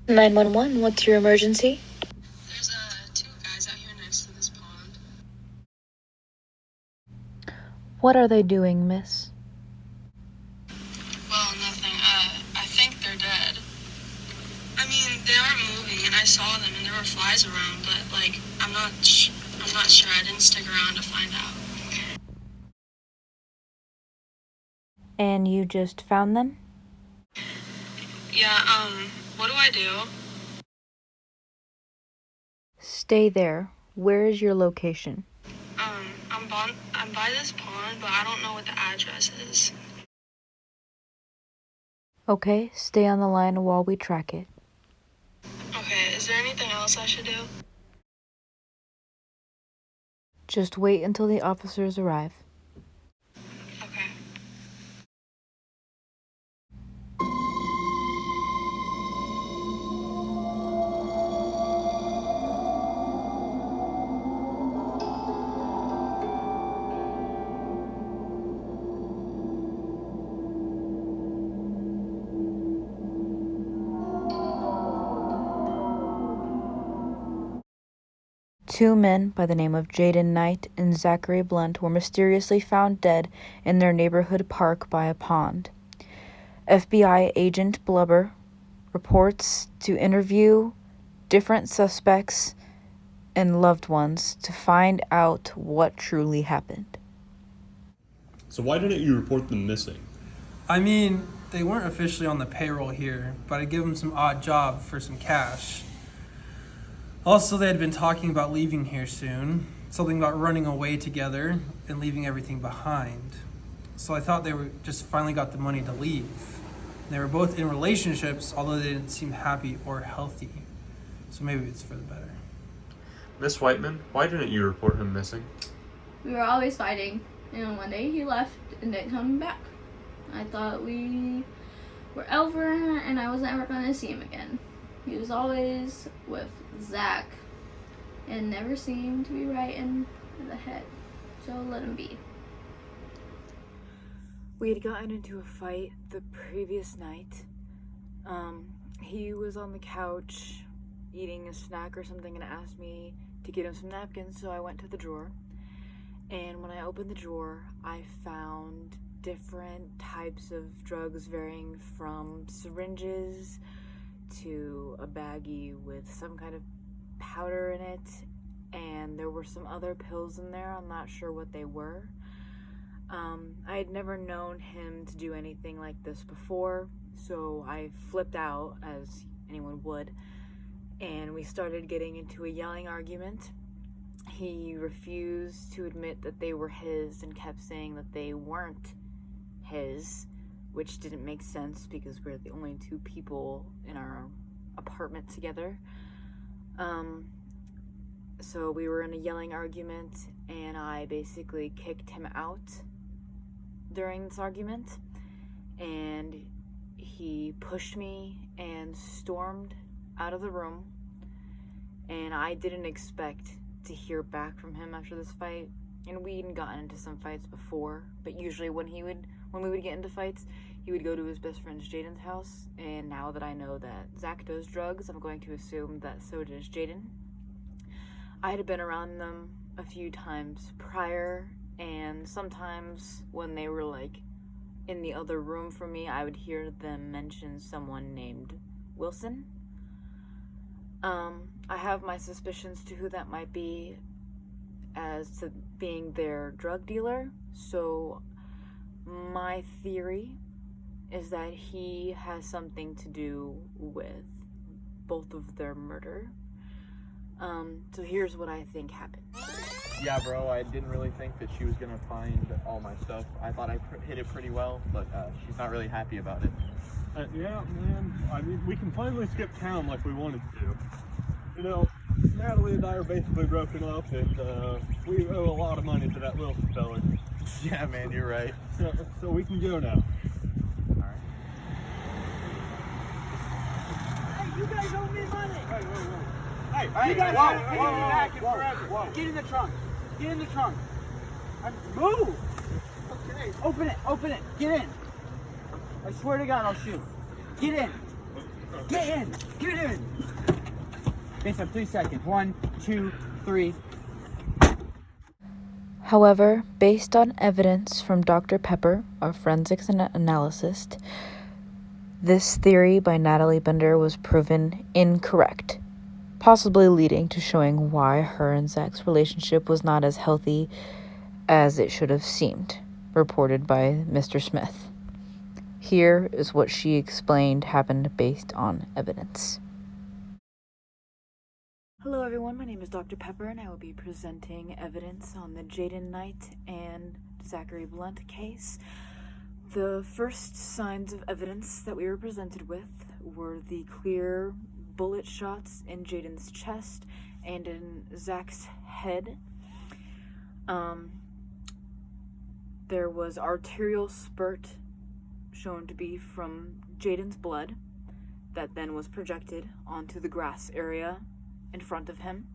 911, what's your emergency? There's two guys out here next to this pond. What are they doing, miss? Well, nothing. I think they're dead. I mean, they aren't moving, and I saw them, and there were flies around, but, like, I'm not sure. I didn't stick around to find out. And you just found them? Yeah, what do I do? Stay there. Where is your location? I'm by this pond, but I don't know what the address is. Okay, stay on the line while we track it. Okay, is there anything else I should do? Just wait until the officers arrive. Okay. Two men by the name of Jaden Knight and Zachary Blunt were mysteriously found dead in their neighborhood park by a pond. FBI agent Blubber reports to interview different suspects and loved ones to find out what truly happened. So why didn't you report them missing? I mean, they weren't officially on the payroll here, but I gave them some odd job for some cash. Also, they had been talking about leaving here soon, something about running away together and leaving everything behind. So I thought they were just finally got the money to leave. They were both in relationships, although they didn't seem happy or healthy. So maybe it's for the better. Miss Whiteman, why didn't you report him missing? We were always fighting, and one day he left and didn't come back. I thought we were over and I was never going to see him again. He was always with Zach and never seemed to be right in the head. So let him be. We had gotten into a fight the previous night. He was on the couch eating a snack or something and asked me to get him some napkins, so I went to the drawer. And when I opened the drawer, I found different types of drugs varying from syringes to a baggie with some kind of powder in it, and there were some other pills in there. I'm not sure what they were. I had never known him to do anything like this before, so I flipped out, as anyone would, and we started getting into a yelling argument. He refused to admit that they were his and kept saying that they weren't his, which didn't make sense because we're the only two people in our apartment together. So we were in a yelling argument, and I basically kicked him out during this argument, and he pushed me and stormed out of the room, and I didn't expect to hear back from him after this fight. And we had gotten into some fights before, but usually when we would get into fights, he would go to his best friend Jaden's house, and now that I know that Zach does drugs, I'm going to assume that so does Jaden. I had been around them a few times prior, and sometimes when they were like in the other room from me, I would hear them mention someone named Wilson. I have my suspicions to who that might be as to being their drug dealer, so my theory is that he has something to do with both of their murder. So here's what I think happened. Yeah, bro, I didn't really think that she was gonna find all my stuff. I thought I hit it pretty well, but she's not really happy about it. Yeah, man. I mean, we can finally skip town like we wanted to. You know, Natalie and I are basically broken up, and we owe a lot of money to that Wilson fella. Yeah, man, you're right. So we can go now. Alright. Hey, you guys owe me money! Hey, whoa. Hey, you guys haven't paid me back in forever. Get in the trunk. Get in the trunk. Move! Okay. Open it. Get in. I swear to God, I'll shoot. Get in. Get in! Get in! Based on 3 seconds. 1, 2, 3. However, based on evidence from Dr. Pepper, our forensics analyst, this theory by Natalie Bender was proven incorrect, possibly leading to showing why her and Zach's relationship was not as healthy as it should have seemed, reported by Mr. Smith. Here is what she explained happened based on evidence. Hello everyone, my name is Dr. Pepper and I will be presenting evidence on the Jaden Knight and Zachary Blunt case. The first signs of evidence that we were presented with were the clear bullet shots in Jaden's chest and in Zach's head. There was arterial spurt shown to be from Jaden's blood that then was projected onto the grass area in front of him.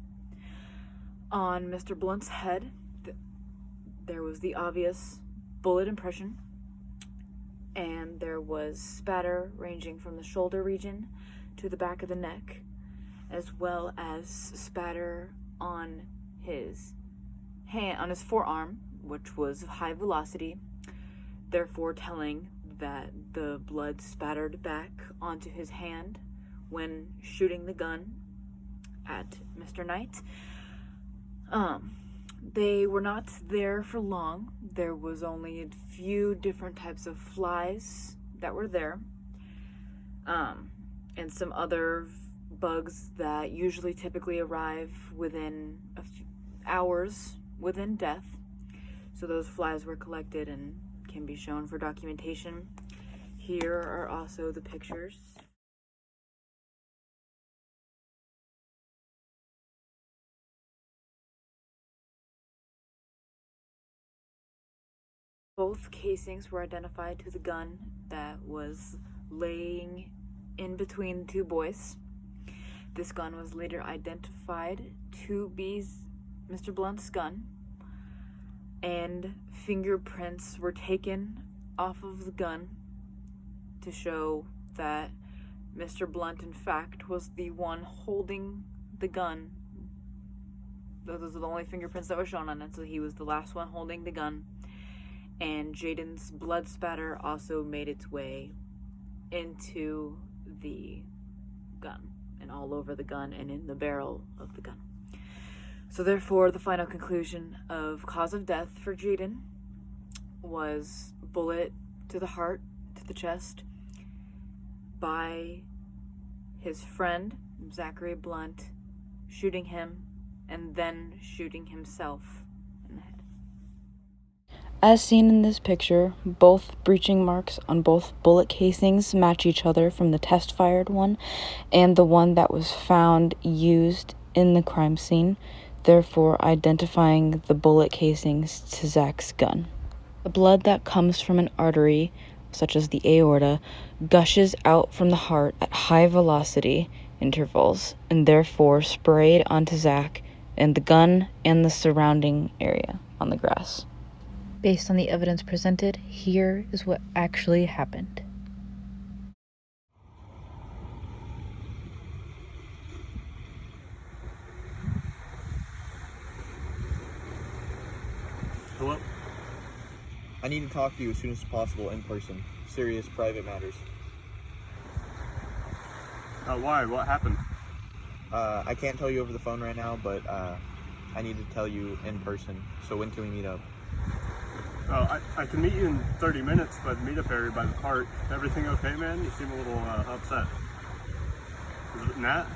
On Mr. Blunt's head, there was the obvious bullet impression, and there was spatter ranging from the shoulder region to the back of the neck, as well as spatter on his hand, on his forearm, which was high velocity, therefore telling that the blood spattered back onto his hand when shooting the gun at Mr. Knight. They were not there for long. There was only a few different types of flies that were there, and some other bugs that usually typically arrive within a few hours within death. So those flies were collected and can be shown for documentation. Here are also the pictures. Both casings were identified to the gun that was laying in between two boys. This gun was later identified to be Mr. Blunt's gun, and fingerprints were taken off of the gun to show that Mr. Blunt, in fact, was the one holding the gun. Those are the only fingerprints that were shown on it, so he was the last one holding the gun. And Jaden's blood spatter also made its way into the gun, and all over the gun and in the barrel of the gun. So therefore, the final conclusion of cause of death for Jaden was bullet to the heart, to the chest, by his friend, Zachary Blunt, shooting him and then shooting himself in the head. As seen in this picture, both breaching marks on both bullet casings match each other from the test-fired one and the one that was found used in the crime scene, therefore identifying the bullet casings to Zach's gun. The blood that comes from an artery, such as the aorta, gushes out from the heart at high velocity intervals and therefore sprayed onto Zach and the gun and the surrounding area on the grass. Based on the evidence presented, here is what actually happened. Hello? I need to talk to you as soon as possible in person. Serious private matters. Why? What happened? I can't tell you over the phone right now, but I need to tell you in person. So when can we meet up? I can meet you in 30 minutes by the meetup area by the park. Everything okay, man? You seem a little upset. Is it Nat?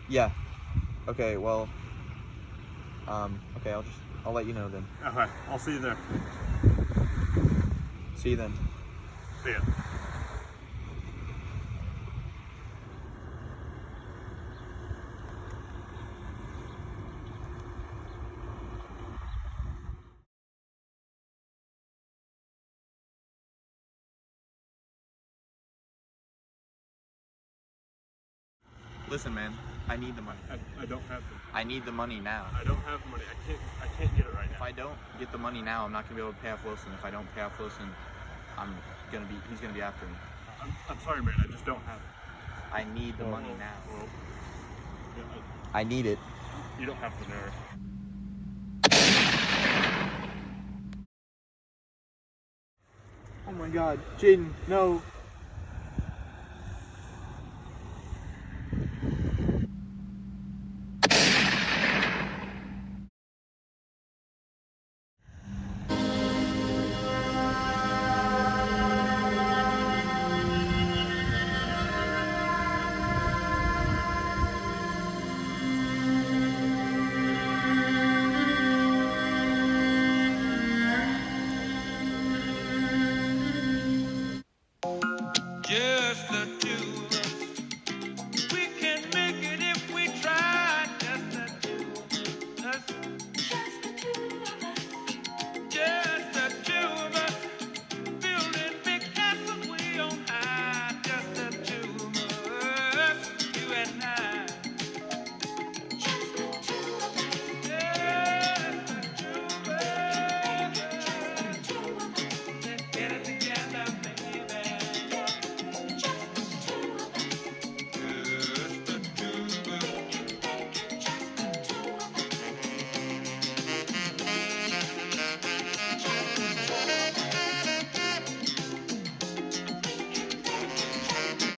Yeah. Okay, well, okay, I'll let you know then. Okay, I'll see you there. See you then. See ya. Listen, man, I need the money. I don't have them. I need the money now. I don't have the money. I can't get it right If now. I don't get the money now, I'm not gonna be able to pay off Wilson. If I don't pay off Wilson, he's gonna be after me. I'm sorry, man. I just don't have it. I need the money now. Well, yeah, I need it. you don't have the nerve. Oh my God, Jaden, no.